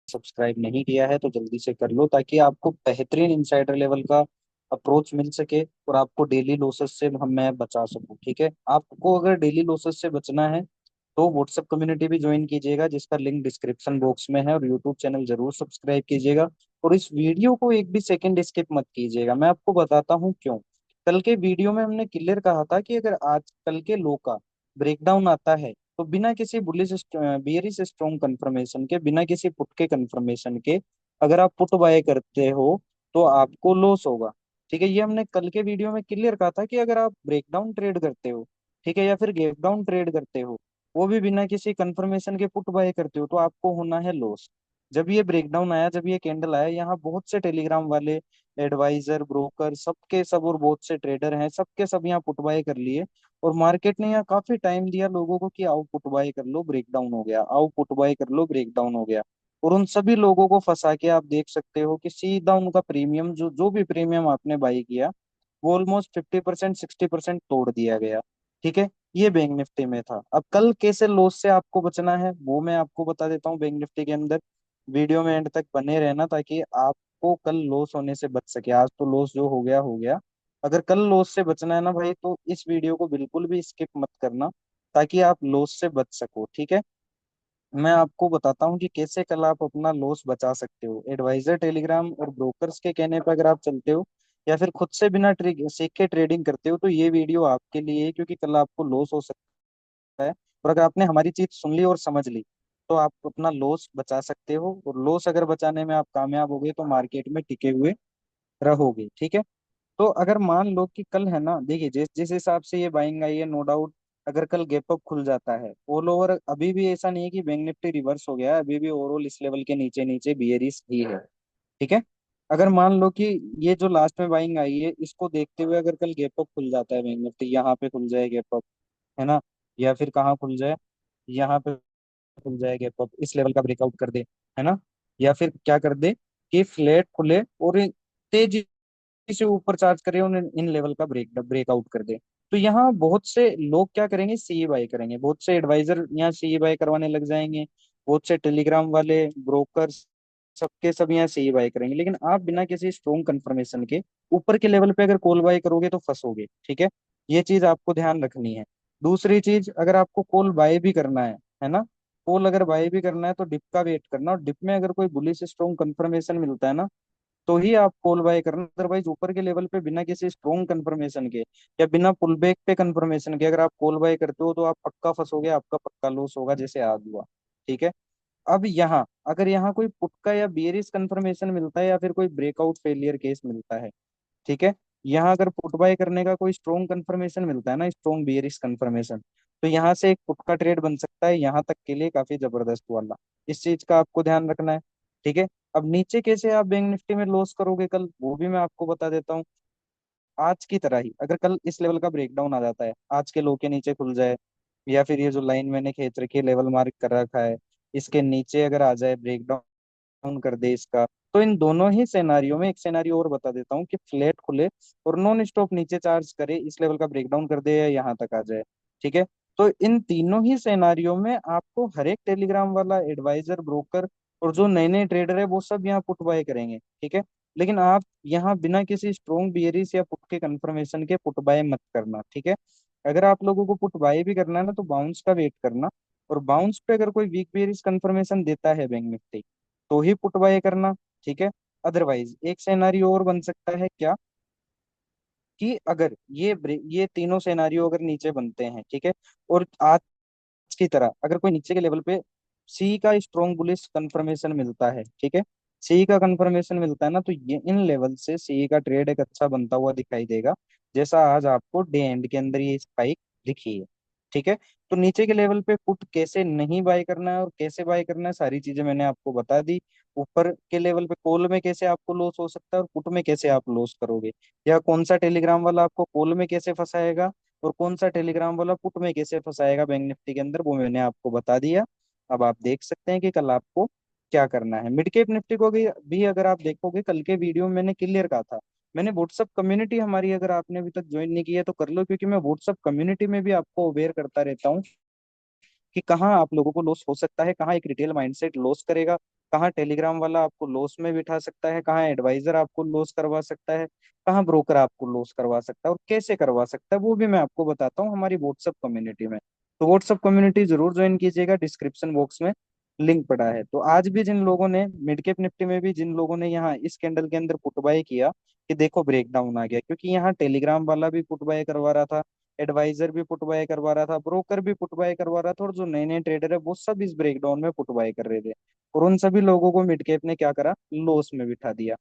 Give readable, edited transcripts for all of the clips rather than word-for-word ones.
Subscribe नहीं किया है तो जल्दी से कर लो, ताकि आपको बेहतरीन इंसाइडर लेवल का अप्रोच मिल सके और आपको डेली लॉसेस से हम मैं बचा सकूं। ठीक है, आपको अगर डेली लॉसेस से बचना है तो व्हाट्सएप कम्युनिटी भी ज्वाइन कीजिएगा, जिसका लिंक डिस्क्रिप्शन बॉक्स में है, और यूट्यूब चैनल जरूर सब्सक्राइब कीजिएगा। और इस वीडियो को एक भी सेकंड स्किप मत कीजिएगा, मैं आपको बताता हूँ क्यों। कल के वीडियो में हमने क्लियर कहा था कि अगर आज कल के लो का ब्रेकडाउन आता है तो बिना किसी बुलिश बियरिश स्ट्रॉन्ग कंफर्मेशन के, बिना किसी पुट के कंफर्मेशन के, अगर आप पुट बाय करते हो तो आपको लॉस होगा। ठीक है, ये हमने कल के वीडियो में क्लियर कहा था कि अगर आप ब्रेकडाउन ट्रेड करते हो, ठीक है, या फिर गैप डाउन ट्रेड करते हो, वो भी बिना किसी कंफर्मेशन के पुट बाय करते हो, तो आपको होना है लॉस। जब ये ब्रेकडाउन आया, जब ये कैंडल आया, यहाँ बहुत से टेलीग्राम वाले एडवाइजर, ब्रोकर, सबके सब और बहुत से ट्रेडर हैं, सबके सब यहाँ पुट बाय कर लिए। और मार्केट ने यहाँ काफी टाइम दिया लोगों को कि आओ पुट बाय कर लो, ब्रेकडाउन हो गया, आओ पुट बाय कर लो, ब्रेकडाउन हो गया। और उन सभी लोगों को फंसा के आप देख सकते हो कि सीधा उनका प्रीमियम, जो जो भी प्रीमियम आपने बाई किया, वो ऑलमोस्ट 50% 60% तोड़ दिया गया। ठीक है, ये बैंक निफ्टी में था। अब कल कैसे लॉस से आपको बचना है वो मैं आपको बता देता हूँ बैंक निफ्टी के अंदर। वीडियो में एंड तक बने रहना, ताकि आपको कल लॉस होने से बच सके। आज तो लॉस जो हो गया हो गया, अगर कल लॉस से बचना है ना भाई, तो इस वीडियो को बिल्कुल भी स्किप मत करना, ताकि आप लॉस से बच सको। ठीक है, मैं आपको बताता हूँ कि कैसे कल आप अपना लॉस बचा सकते हो। एडवाइजर, टेलीग्राम और ब्रोकर्स के कहने पर अगर आप चलते हो, या फिर खुद से बिना सीख के ट्रेडिंग करते हो, तो ये वीडियो आपके लिए है, क्योंकि कल आपको लॉस हो सकता है। और अगर आपने हमारी चीज सुन ली और समझ ली, तो आप अपना लॉस बचा सकते हो, और लॉस अगर बचाने में आप कामयाब हो गए तो मार्केट में टिके हुए रहोगे। ठीक है, तो अगर मान लो कि कल है ना, देखिए जिस जिस हिसाब से ये बाइंग आई है, नो डाउट अगर कल गैप अप खुल जाता है ऑल ओवर, अभी भी ऐसा नहीं है कि बैंक निफ्टी रिवर्स हो गया है, अभी भी ओवरऑल इस लेवल के नीचे नीचे बियरिश ही है। ठीक है, अगर मान लो कि ये जो लास्ट में बाइंग आई है, इसको देखते हुए अगर कल गैप अप खुल जाता है, बैंक निफ्टी यहाँ पे खुल जाए गैप अप, है ना, या फिर कहाँ खुल जाए, यहाँ पे खुल जाए गैप अप, इस लेवल का ब्रेकआउट कर दे, है ना, या फिर क्या कर दे कि फ्लैट खुले और तेजी से ऊपर चार्ज करे, उन्हें इन लेवल का ब्रेकआउट कर दे, तो यहाँ बहुत से लोग क्या करेंगे, सी बाय करेंगे, बहुत से एडवाइजर यहाँ सी बाय करवाने लग जाएंगे, बहुत से टेलीग्राम वाले, ब्रोकर्स, सबके सब यहाँ सी बाय करेंगे। लेकिन आप बिना किसी स्ट्रॉन्ग कंफर्मेशन के ऊपर के लेवल पे अगर कॉल बाय करोगे तो फंसोगे। ठीक है, ये चीज आपको ध्यान रखनी है। दूसरी चीज, अगर आपको कॉल बाय भी करना है ना, कॉल अगर बाय भी करना है तो डिप का वेट करना, और डिप में अगर कोई बुलिश स्ट्रॉन्ग कंफर्मेशन मिलता है ना, तो ही आप कॉल बाय करना। अदरवाइज ऊपर के लेवल पे बिना किसी स्ट्रॉन्ग कंफर्मेशन के, या बिना पुल बैक पे कंफर्मेशन के अगर आप कॉल बाय करते हो, तो आप पक्का फंसोगे, आपका पक्का लॉस होगा, जैसे आज हुआ। ठीक है, अब यहाँ अगर यहाँ कोई पुट का या बेयरिश कंफर्मेशन मिलता है, या फिर कोई ब्रेकआउट फेलियर केस मिलता है, ठीक है, यहाँ अगर पुट बाय करने का कोई स्ट्रॉन्ग कंफर्मेशन मिलता है ना, स्ट्रॉन्ग बियरिश कंफर्मेशन, तो यहाँ से एक पुट का ट्रेड बन सकता है, यहाँ तक के लिए काफी जबरदस्त वाला। इस चीज का आपको ध्यान रखना है। ठीक है, अब नीचे कैसे आप बैंक निफ्टी में लॉस करोगे कल, वो भी मैं आपको बता देता हूँ। आज की तरह ही अगर कल इस लेवल का ब्रेकडाउन आ जाता है, आज के लो के नीचे खुल जाए, या फिर ये जो लाइन मैंने खींच रखी है, लेवल मार्क कर रखा है, इसके नीचे अगर आ जाए, ब्रेकडाउन कर दे इसका, तो इन दोनों ही सिनेरियो में एक सिनेरियो और बता देता हूँ कि फ्लैट खुले और नॉन स्टॉप नीचे चार्ज करे, इस लेवल का ब्रेकडाउन कर दे या यहाँ तक आ जाए। ठीक है, तो इन तीनों ही सिनेरियो में आपको हर एक टेलीग्राम वाला, एडवाइजर, ब्रोकर और जो नए नए ट्रेडर है, वो सब यहाँ पुट बाय करेंगे। ठीक है, लेकिन आप यहाँ बिना किसी स्ट्रॉन्ग बियरिश या पुट के कंफर्मेशन के पुट बाय मत करना। ठीक है, अगर आप लोगों को पुट बाय भी करना है ना, तो बाउंस का वेट करना, और बाउंस पे अगर कोई वीक बियरिश कंफर्मेशन देता है बैंक निफ्टी, तो ही पुट बाय करना। ठीक है, अदरवाइज एक सिनेरियो और बन सकता है क्या, कि अगर ये तीनों सिनेरियो अगर नीचे बनते हैं, ठीक है, और आज की तरह अगर कोई नीचे के लेवल पे सी का स्ट्रॉन्ग बुलिश कंफर्मेशन मिलता है, ठीक है, सी का कंफर्मेशन मिलता है ना, तो ये इन लेवल से सी का ट्रेड एक अच्छा बनता हुआ दिखाई देगा, जैसा आज आपको डे एंड के अंदर ये स्पाइक दिखी है। ठीक है, तो नीचे के लेवल पे पुट कैसे नहीं बाय करना है और कैसे बाय करना है, सारी चीजें मैंने आपको बता दी। ऊपर के लेवल पे कॉल में कैसे आपको लॉस हो सकता है और पुट में कैसे आप लॉस करोगे, या कौन सा टेलीग्राम वाला आपको कॉल में कैसे फंसाएगा और कौन सा टेलीग्राम वाला पुट में कैसे फंसाएगा बैंक निफ्टी के अंदर, वो मैंने आपको बता दिया। अब आप देख सकते हैं कि कल आपको क्या करना है। मिड कैप निफ्टी को भी अगर आप देखोगे, कल के वीडियो में मैंने क्लियर कहा था, मैंने व्हाट्सअप कम्युनिटी हमारी, अगर आपने अभी तक ज्वाइन नहीं किया है तो कर लो, क्योंकि मैं व्हाट्सअप कम्युनिटी में भी आपको अवेयर करता रहता हूँ कि कहाँ आप लोगों को लॉस हो सकता है, कहाँ एक रिटेल माइंडसेट लॉस करेगा, कहाँ टेलीग्राम वाला आपको लॉस में बिठा सकता है, कहाँ एडवाइजर आपको लॉस करवा सकता है, कहाँ ब्रोकर आपको लॉस करवा सकता है, और कैसे करवा सकता है वो भी मैं आपको बताता हूँ हमारी व्हाट्सअप कम्युनिटी में। तो व्हाट्सअप कम्युनिटी जरूर ज्वाइन कीजिएगा, डिस्क्रिप्शन बॉक्स में लिंक पड़ा है। तो आज भी जिन लोगों ने मिड कैप निफ्टी में भी जिन लोगों ने यहाँ इस कैंडल के अंदर पुट बाय किया कि देखो ब्रेकडाउन आ गया, क्योंकि यहाँ टेलीग्राम वाला भी पुट बाय करवा रहा था, एडवाइजर भी पुट बाय करवा रहा था, ब्रोकर भी पुट बाय करवा रहा था, और जो नए नए ट्रेडर है वो सब इस ब्रेकडाउन में पुट बाय कर रहे थे। और उन सभी लोगों को मिड कैप ने क्या करा, लॉस में बिठा दिया।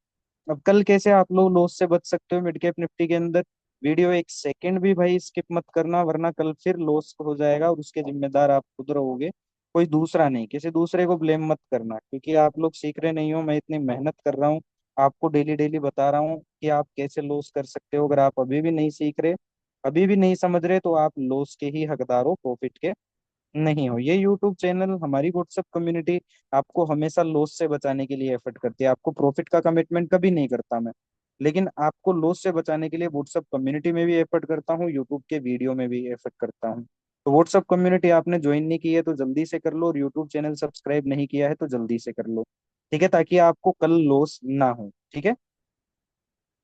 अब कल कैसे आप लोग लॉस से बच सकते हो मिड कैप निफ्टी के अंदर, वीडियो एक सेकंड भी भाई स्किप मत करना, वरना कल फिर लॉस हो जाएगा और उसके जिम्मेदार आप खुद रहोगे, कोई दूसरा नहीं। किसी दूसरे को ब्लेम मत करना, क्योंकि आप लोग सीख रहे नहीं हो, मैं इतनी मेहनत कर रहा हूँ, आपको डेली डेली बता रहा हूँ कि आप कैसे लॉस कर सकते हो। अगर आप अभी भी नहीं सीख रहे, अभी भी नहीं समझ रहे, तो आप लॉस के ही हकदार हो, प्रॉफिट के नहीं हो। ये यूट्यूब चैनल, हमारी व्हाट्सएप कम्युनिटी आपको हमेशा लॉस से बचाने के लिए एफर्ट करती है, आपको प्रॉफिट का कमिटमेंट कभी नहीं करता मैं, लेकिन आपको लॉस से बचाने के लिए व्हाट्सएप कम्युनिटी में भी एफर्ट करता हूँ, यूट्यूब के वीडियो में भी एफर्ट करता हूँ। तो व्हाट्सएप कम्युनिटी आपने ज्वाइन नहीं की है तो जल्दी से कर लो, और यूट्यूब चैनल सब्सक्राइब नहीं किया है तो जल्दी से कर लो, ठीक है, ताकि आपको कल लॉस ना हो, ठीक है।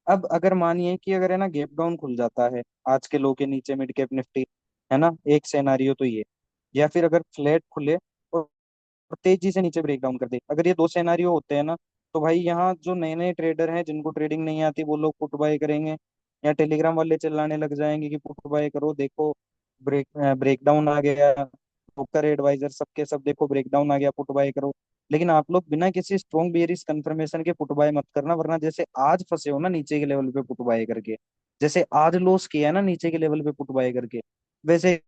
अब अगर मानिए कि अगर है ना गैप डाउन खुल जाता है आज के लो के नीचे मिड कैप निफ्टी, है ना, एक सिनेरियो तो ये, या फिर अगर फ्लैट खुले और तेजी से नीचे ब्रेक डाउन कर दे, अगर ये दो सिनेरियो होते हैं ना, तो भाई यहाँ जो नए नए ट्रेडर हैं जिनको ट्रेडिंग नहीं आती वो लोग पुट बाय करेंगे, या टेलीग्राम वाले चिल्लाने लग जाएंगे कि पुट बाय करो, देखो ब्रेक डाउन आ गया, ब्रोकर एडवाइजर सबके सब देखो ब्रेक डाउन आ गया, पुट बाय करो। लेकिन आप लोग बिना किसी स्ट्रॉन्ग बेयरिश कंफर्मेशन के पुट बाय मत करना, वरना जैसे आज फंसे हो ना नीचे के लेवल पे पुट बाय करके, जैसे आज लॉस किया है ना नीचे के लेवल पे पुट बाय करके, वैसे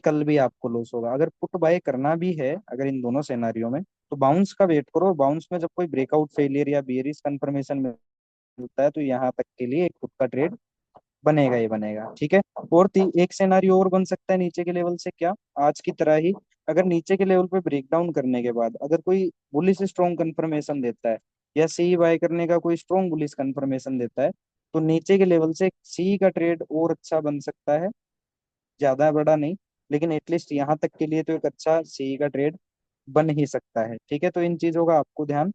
कल भी आपको लॉस होगा। अगर पुट बाय करना भी है अगर इन दोनों सिनेरियो में, तो बाउंस का वेट करो, बाउंस में जब कोई ब्रेकआउट फेलियर या बेयरिश कंफर्मेशन मिलता है तो यहाँ तक के लिए एक पुट का ट्रेड बनेगा ही बनेगा, ठीक है। और एक सिनेरियो और बन सकता है नीचे के लेवल से, क्या, आज की तरह ही, अगर नीचे के लेवल पे ब्रेकडाउन करने के बाद अगर कोई बुलिश स्ट्रॉन्ग कंफर्मेशन देता है, या सी बाय करने का कोई स्ट्रॉन्ग बुलिश कंफर्मेशन देता है, तो नीचे के लेवल से सी का ट्रेड और अच्छा बन सकता है, ज्यादा बड़ा नहीं, लेकिन एटलीस्ट यहाँ तक के लिए तो एक अच्छा सी का ट्रेड बन ही सकता है, ठीक है। तो इन चीजों का आपको ध्यान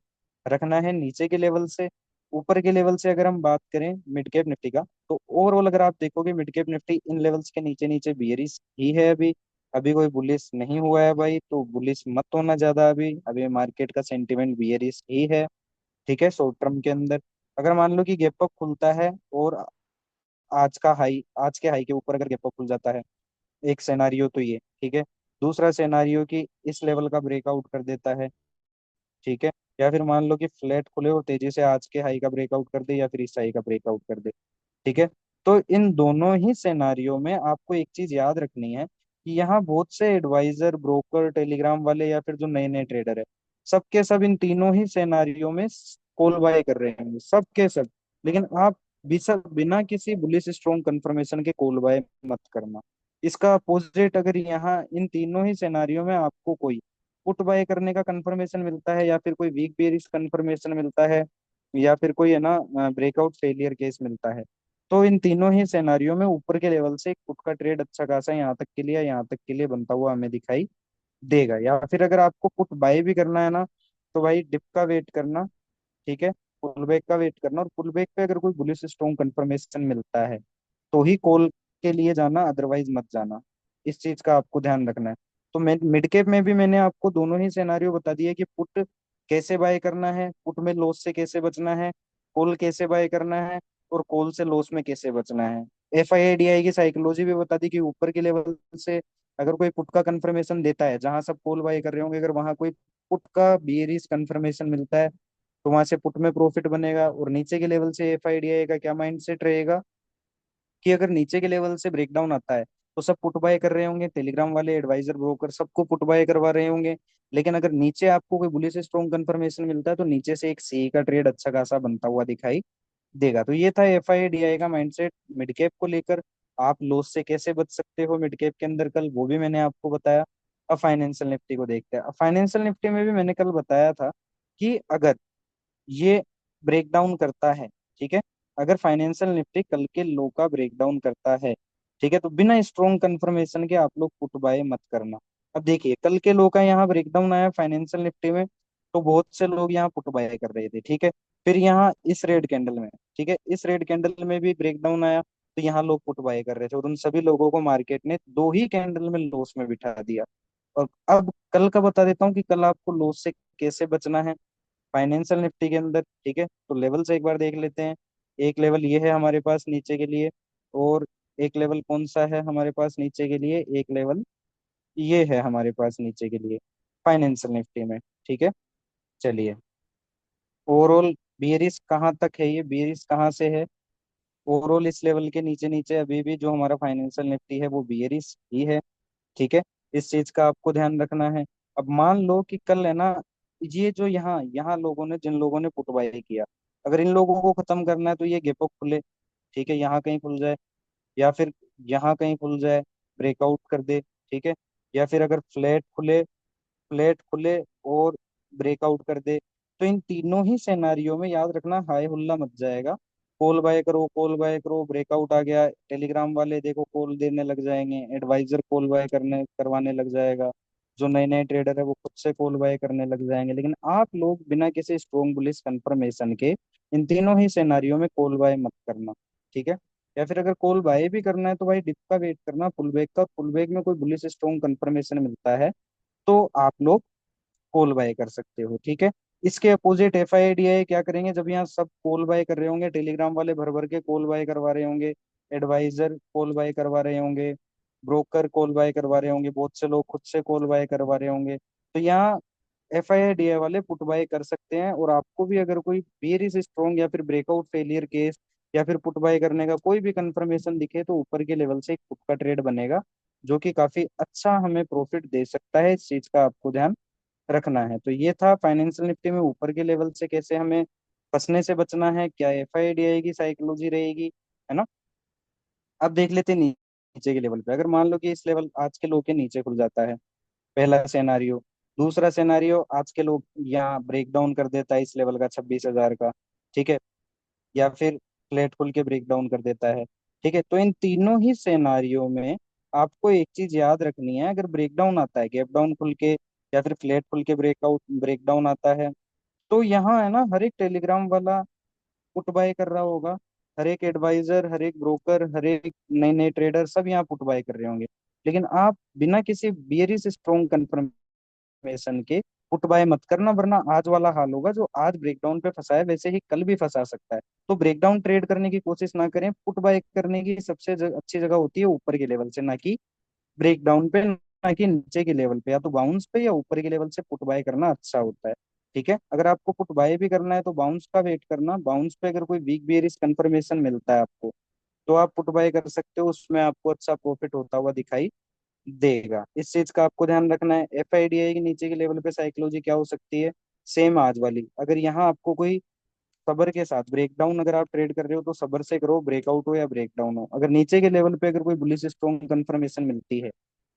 रखना है नीचे के लेवल से। ऊपर के लेवल से अगर हम बात करें मिड कैप निफ्टी का, तो ओवरऑल अगर आप देखोगे मिड कैप निफ्टी इन लेवल्स के नीचे नीचे बियरिश ही है अभी, अभी कोई बुलिश नहीं हुआ है भाई, तो बुलिश मत होना ज्यादा, अभी अभी मार्केट का सेंटिमेंट बियरिश ही है, ठीक है, शॉर्ट टर्म के अंदर। अगर मान लो कि गैप अप खुलता है और आज के हाई के ऊपर अगर गैप अप खुल जाता है, एक सिनेरियो तो ये, ठीक है। दूसरा सिनेरियो कि इस लेवल का ब्रेकआउट कर देता है, ठीक है, या फिर मान लो कि फ्लैट खुले और तेजी से आज के हाई का ब्रेकआउट कर दे, या फिर इस हाई का ब्रेकआउट कर दे, ठीक है। तो इन दोनों ही सिनेरियो में आपको एक चीज याद रखनी है कि यहाँ बहुत से एडवाइजर, ब्रोकर, टेलीग्राम वाले या फिर जो नए नए ट्रेडर है, सबके सब इन तीनों ही सिनेरियो में कॉल बाय कर रहे हैं, सबके सब। लेकिन आप बिना किसी बुलिश स्ट्रॉन्ग कंफर्मेशन के कॉल बाय मत करना। इसका अपोजिट, अगर यहाँ इन तीनों ही सिनेरियो में आपको कोई पुट बाय करने का कंफर्मेशन मिलता है, या फिर कोई वीक बेयरिश कंफर्मेशन मिलता है, या फिर कोई है ना ब्रेकआउट फेलियर केस मिलता है, तो इन तीनों ही सिनेरियो में ऊपर के लेवल से एक पुट का ट्रेड अच्छा खासा यहाँ तक के लिए बनता हुआ हमें दिखाई देगा। या फिर अगर आपको पुट बाय भी करना है ना, तो भाई डिप का वेट करना, ठीक है, पुल बैक का वेट करना, और पुल बैक पे अगर कोई बुलिश स्ट्रॉन्ग कंफर्मेशन मिलता है तो ही कॉल के लिए जाना, अदरवाइज मत जाना। इस चीज का आपको ध्यान रखना है। तो मिड कैप में भी मैंने आपको दोनों ही सिनेरियो बता दिए कि पुट कैसे बाय करना है, पुट में लॉस से कैसे बचना है, कॉल कैसे बाय करना है, और कॉल से लॉस में कैसे बचना है। FIDI की साइकोलॉजी भी बता दी कि ऊपर के लेवल से अगर कोई पुट का कंफर्मेशन देता है जहां सब कॉल बाय कर रहे होंगे, अगर वहां कोई पुट का बियरिश कंफर्मेशन मिलता है तो वहां से पुट में प्रॉफिट बनेगा। और नीचे के लेवल से FIDI का क्या माइंडसेट रहेगा कि अगर नीचे के लेवल से ब्रेकडाउन आता है तो सब पुट बाय कर रहे होंगे, टेलीग्राम वाले, एडवाइजर, ब्रोकर सबको पुट बाय करवा रहे होंगे। लेकिन अगर नीचे आपको कोई बुलिश स्ट्रॉन्ग कंफर्मेशन मिलता है तो नीचे से एक सी का ट्रेड अच्छा खासा बनता हुआ दिखाई देगा। तो ये था FIDI का माइंडसेट मिड कैप को लेकर। आप लॉस से कैसे बच सकते हो मिड कैप के अंदर कल, वो भी मैंने आपको बताया। अब फाइनेंशियल निफ्टी को देखते हैं। अब फाइनेंशियल निफ्टी में भी मैंने कल बताया था कि अगर ये ब्रेकडाउन करता है, ठीक है, अगर फाइनेंशियल निफ्टी कल के लो का ब्रेकडाउन करता है, ठीक है, तो बिना स्ट्रॉन्ग कंफर्मेशन के आप लोग पुट बाय मत करना। अब देखिए कल के लो का यहाँ ब्रेकडाउन आया फाइनेंशियल निफ्टी में, तो बहुत से लोग यहाँ पुट बाय कर रहे थे, ठीक है। फिर यहाँ इस रेड कैंडल में, ठीक है, इस रेड कैंडल में भी ब्रेकडाउन आया, तो यहाँ लोग पुट बाय कर रहे थे, और उन सभी लोगों को मार्केट ने दो ही कैंडल में लॉस में बिठा दिया। और अब कल का बता देता हूँ कि कल आपको लॉस से कैसे बचना है फाइनेंशियल निफ्टी के अंदर, ठीक है। तो लेवल से एक बार देख लेते हैं। एक लेवल ये है हमारे पास नीचे के लिए, और एक लेवल कौन सा है हमारे पास नीचे के लिए, एक लेवल ये है हमारे पास नीचे के लिए फाइनेंशियल निफ्टी में, ठीक है। चलिए, ओवरऑल बियरिश कहाँ तक है, ये बियरिश कहाँ से है, ओवरऑल इस लेवल के नीचे नीचे अभी भी जो हमारा फाइनेंशियल निफ्टी है वो बियरिश ही है, ठीक है। इस चीज का आपको ध्यान रखना है। अब मान लो कि कल है ना, ये जो यहाँ यहाँ लोगों ने, जिन लोगों ने पुट बाय किया, अगर इन लोगों को खत्म करना है तो ये गैप अप खुले, ठीक है, यहाँ कहीं खुल जाए, या फिर यहाँ कहीं खुल जाए, ब्रेकआउट कर दे, ठीक है, या फिर अगर फ्लैट खुले और ब्रेकआउट कर दे, तो इन तीनों ही सिनेरियो में याद रखना हाई हुल्ला मच जाएगा। कॉल बाय करो, कॉल बाय करो, ब्रेकआउट आ गया, टेलीग्राम वाले देखो कॉल देने लग जाएंगे, एडवाइजर कॉल बाय करने करवाने लग जाएगा, जो नए नए ट्रेडर है वो खुद से कॉल बाय करने लग जाएंगे। लेकिन आप लोग बिना किसी स्ट्रोंग बुलिश कंफर्मेशन के इन तीनों ही सिनेरियो में कॉल बाय मत करना, ठीक है। या फिर अगर कॉल बाय भी करना है तो भाई डिप का वेट करना, पुल बैक का, पुल बैक में कोई बुलिश स्ट्रोंग कंफर्मेशन मिलता है तो आप लोग कॉल बाय कर सकते हो, ठीक है। इसके opposite F I D I क्या करेंगे, जब यहाँ सब कॉल बाय कर रहे होंगे, टेलीग्राम वाले भर भर के कॉल बाय करवा रहे होंगे, एडवाइजर कॉल बाय करवा रहे होंगे, ब्रोकर कॉल बाय करवा रहे होंगे, बहुत से लोग खुद से कॉल बाय करवा रहे होंगे, तो यहाँ एफ आई डी आई वाले पुट बाय कर सकते हैं। और आपको भी अगर कोई बेरिश स्ट्रॉन्ग या फिर ब्रेकआउट फेलियर केस या फिर पुट बाय करने का कोई भी कंफर्मेशन दिखे, तो ऊपर के लेवल से एक पुट का ट्रेड बनेगा, जो कि काफी अच्छा हमें प्रॉफिट दे सकता है। इस चीज का आपको ध्यान रखना है। तो ये था फाइनेंशियल निफ्टी में ऊपर के लेवल से कैसे हमें फंसने से बचना है, क्या एफ आई डी आई की साइकोलॉजी रहेगी, है ना। अब देख लेते हैं नीचे के लेवल पे, अगर मान लो कि इस लेवल आज के लो के नीचे खुल जाता है, पहला सिनेरियो। दूसरा सिनेरियो, आज के लोग यहाँ ब्रेक डाउन कर देता है इस लेवल का 26,000 का, ठीक है, या फिर फ्लैट खुल के ब्रेक डाउन कर देता है, ठीक है। तो इन तीनों ही सिनेरियो में आपको एक चीज याद रखनी है, अगर ब्रेक डाउन आता है गैप डाउन खुल के या फिर फ्लैट खुल के ब्रेकआउट ब्रेक डाउन आता है, तो यहाँ है ना हर एक टेलीग्राम वाला पुट बाय कर रहा होगा, हर एक एडवाइजर, हर एक ब्रोकर, हर एक नए नए ट्रेडर सब यहाँ पुट बाय कर रहे होंगे। लेकिन आप बिना किसी बियरिश स्ट्रॉन्ग कंफर्मेशन के पुट बाय मत करना, वरना आज वाला हाल होगा, जो आज ब्रेकडाउन पे फंसा है वैसे ही कल भी फंसा सकता है। तो ब्रेकडाउन ट्रेड करने की कोशिश ना करें, पुट बाय करने की सबसे अच्छी जगह होती है ऊपर के लेवल से, ना कि ब्रेक डाउन पे, ना कि नीचे के लेवल पे, या तो बाउंस पे या ऊपर के लेवल से पुट बाय करना अच्छा होता है, ठीक है। अगर आपको पुट बाय भी करना है तो बाउंस का वेट करना, बाउंस पे अगर कोई वीक बेयरिश कंफर्मेशन मिलता है आपको, तो आप पुट बाय कर सकते हो, उसमें आपको अच्छा प्रॉफिट होता हुआ दिखाई देगा। इस चीज का आपको ध्यान रखना है। एफ आई डी आई के नीचे के लेवल पे साइकोलॉजी क्या हो सकती है, सेम आज वाली, अगर यहाँ आपको कोई सबर के साथ ब्रेकडाउन, अगर आप ट्रेड कर रहे हो तो सबर से करो, ब्रेकआउट हो या ब्रेकडाउन हो। अगर नीचे के लेवल पे अगर कोई बुलिश स्ट्रॉन्ग कंफर्मेशन मिलती है,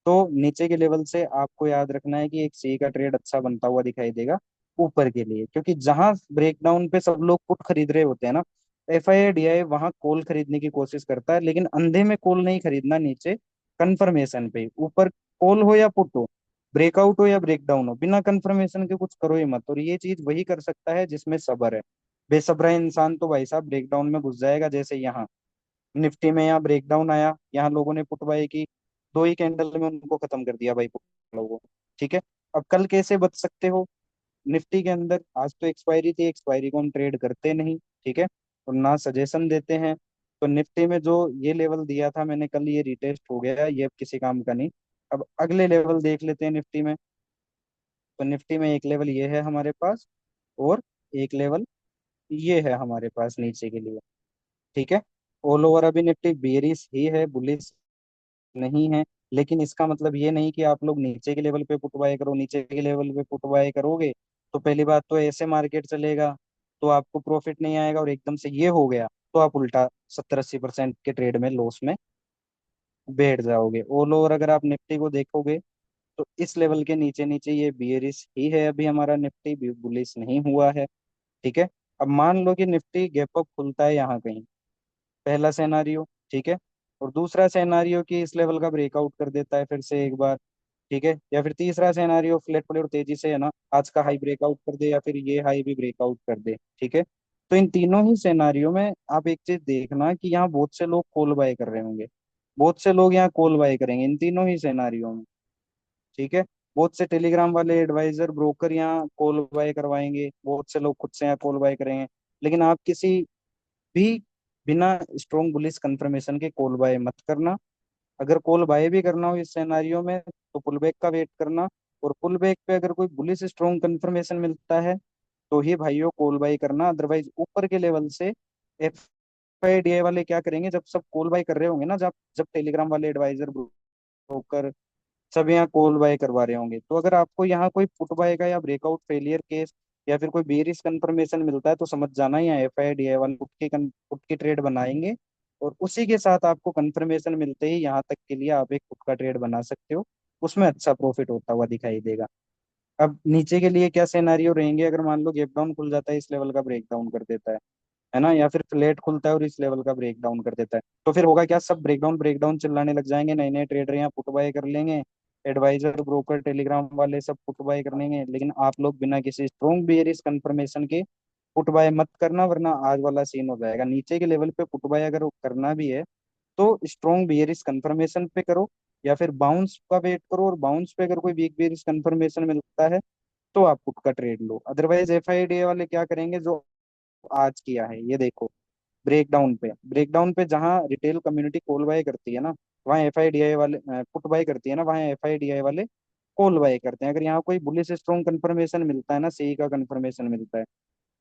तो नीचे के लेवल से आपको याद रखना है कि एक सी का ट्रेड अच्छा बनता हुआ दिखाई देगा ऊपर के लिए, क्योंकि जहां ब्रेकडाउन पे सब लोग पुट खरीद रहे होते हैं ना, एफ आई डी आई वहां कॉल खरीदने की कोशिश करता है, लेकिन अंधे में कॉल नहीं खरीदना, नीचे कंफर्मेशन पे, ऊपर कॉल हो या पुट हो, ब्रेकआउट हो या ब्रेकडाउन हो, बिना कंफर्मेशन के कुछ करो ही मत। और ये चीज वही कर सकता है जिसमें सब्र है। बेसब्रा इंसान तो भाई साहब ब्रेकडाउन में घुस जाएगा, जैसे यहाँ निफ्टी में यहाँ ब्रेकडाउन आया, यहाँ लोगों ने पुट बाय की, दो ही कैंडल में उनको खत्म कर दिया भाई पुट लोगों, ठीक है। अब कल कैसे बच सकते हो निफ्टी के अंदर, आज तो एक्सपायरी थी, एक्सपायरी को हम ट्रेड करते नहीं, ठीक है, और ना सजेशन देते हैं। तो निफ्टी में जो ये लेवल दिया था मैंने कल, ये रिटेस्ट हो गया, ये अब किसी काम का नहीं। अब अगले लेवल देख लेते हैं निफ्टी में। तो निफ्टी में एक लेवल ये है हमारे पास, और एक लेवल ये है हमारे पास नीचे के लिए, ठीक है। ऑल ओवर अभी निफ्टी बेरिश ही है, बुलिश नहीं है। लेकिन इसका मतलब ये नहीं कि आप लोग नीचे के लेवल पे पुट बाय करो, नीचे के लेवल पे पुट बाय करोगे तो पहली बात तो ऐसे मार्केट चलेगा, तो आपको प्रॉफिट नहीं आएगा, और एकदम से ये हो गया तो आप उल्टा 70-80% के ट्रेड में लॉस में बैठ जाओगे। ऑल ओवर अगर आप निफ्टी को देखोगे तो इस लेवल के नीचे नीचे ये बियरिश ही है, अभी हमारा निफ्टी भी बुलिश नहीं हुआ है, ठीक है। अब मान लो कि निफ्टी गैप अप खुलता है यहाँ कहीं, पहला सिनेरियो, ठीक है, और दूसरा सिनेरियो कि इस लेवल का ब्रेकआउट कर देता है फिर से एक बार, ठीक है। या फिर तीसरा सिनेरियो, फ्लैट पड़े और तेजी से है ना आज का हाई ब्रेकआउट कर दे, या फिर ये हाई भी ब्रेकआउट कर दे। ठीक है। तो इन तीनों ही सिनेरियो में आप एक चीज देखना कि यहाँ बहुत से लोग कॉल बाय कर रहे होंगे, बहुत से लोग यहाँ कॉल बाय करेंगे इन तीनों ही सिनेरियो में। ठीक है। बहुत से टेलीग्राम वाले एडवाइजर ब्रोकर यहाँ कॉल बाय करवाएंगे, बहुत से लोग खुद से यहाँ कॉल बाय करेंगे। लेकिन आप किसी भी बिना स्ट्रॉन्ग बुलिश कंफर्मेशन के कॉल बाय मत करना। अगर कॉल बाय भी करना हो इस सिनेरियो में तो पुल बैक का वेट करना। और पुल बैक पे अगर कोई बुलिश स्ट्रॉन्ग कंफर्मेशन मिलता है तो ही भाइयों कॉल बाय करना। अदरवाइज ऊपर के लेवल से एफ आई डी आई वाले क्या करेंगे, जब सब कॉल बाय कर रहे होंगे ना, जब जब टेलीग्राम वाले एडवाइजर ब्रोकर सब यहाँ कॉल बाय करवा रहे होंगे, तो अगर आपको यहाँ कोई पुट बाय का या ब्रेकआउट फेलियर केस या फिर कोई बेरिश कंफर्मेशन मिलता है तो समझ जाना यहाँ एफ आई डी आई वाले पुट की ट्रेड बनाएंगे। और उसी के साथ आपको कंफर्मेशन मिलते ही यहाँ तक के लिए आप एक पुट का ट्रेड बना सकते हो, उसमें अच्छा प्रॉफिट होता हुआ दिखाई देगा। अब नीचे के लिए क्या सिनेरियो रहेंगे, अगर मान लो गैप डाउन खुल जाता है, इस लेवल का ब्रेक डाउन कर देता है ना, या फिर फ्लैट खुलता है और इस लेवल का ब्रेक डाउन कर देता है, तो फिर होगा क्या, सब ब्रेक डाउन चिल्लाने लग जाएंगे, नए नए ट्रेडर यहाँ पुट बाय कर लेंगे, एडवाइजर ब्रोकर टेलीग्राम वाले सब पुट बाय कर लेंगे। लेकिन आप लोग बिना किसी स्ट्रॉन्ग बेयरिश कंफर्मेशन के पुट बाय मत करना, वरना आज वाला सीन हो जाएगा। नीचे के लेवल पे पुट बाय अगर करना भी है तो स्ट्रॉन्ग बेयरिश कंफर्मेशन पे करो, या फिर बाउंस का वेट करो, और बाउंस पे अगर कोई वीक बेयरिश कंफर्मेशन मिलता है तो आप पुट का trade low. Otherwise F I D वाले क्या करेंगे, जो आज किया है ये देखो, ब्रेकडाउन पे जहाँ रिटेल कम्युनिटी कॉल बाय करती है ना, वहाँ एफ आई डी आई वाले पुट बाय करती है ना, वहाँ एफ आई डी आई वाले कॉल बाय करते हैं। अगर यहाँ कोई बुलिश स्ट्रॉन्ग कंफर्मेशन मिलता है ना, सी का कंफर्मेशन मिलता है,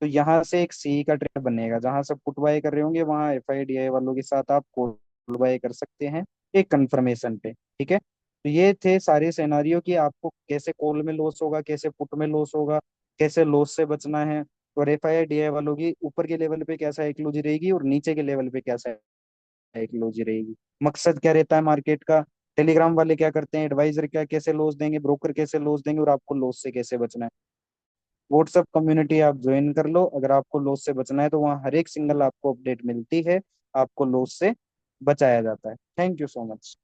तो यहाँ से एक सी का ट्रेड बनेगा, जहां सब पुट बाय कर रहे होंगे वहां एफ आई डी आई वालों के साथ आप कॉल बाय कर सकते हैं एक कंफर्मेशन पे। ठीक है। तो ये थे सारे सिनेरियो कि आपको कैसे कॉल में लॉस होगा, कैसे पुट में लॉस होगा, कैसे लॉस से बचना है, और एफ आई डी आई वालों की ऊपर के लेवल पे क्या साइकोलॉजी रहेगी और नीचे के लेवल पे क्या साइकोलॉजी रहेगी, मकसद क्या रहता है मार्केट का, टेलीग्राम वाले क्या करते हैं, एडवाइजर क्या कैसे लॉस देंगे, ब्रोकर कैसे लॉस देंगे, और आपको लॉस से कैसे बचना है। व्हाट्सएप कम्युनिटी आप ज्वाइन कर लो, अगर आपको लॉस से बचना है तो वहाँ हर एक सिंगल आपको अपडेट मिलती है, आपको लॉस से बचाया जाता है। Thank you so much.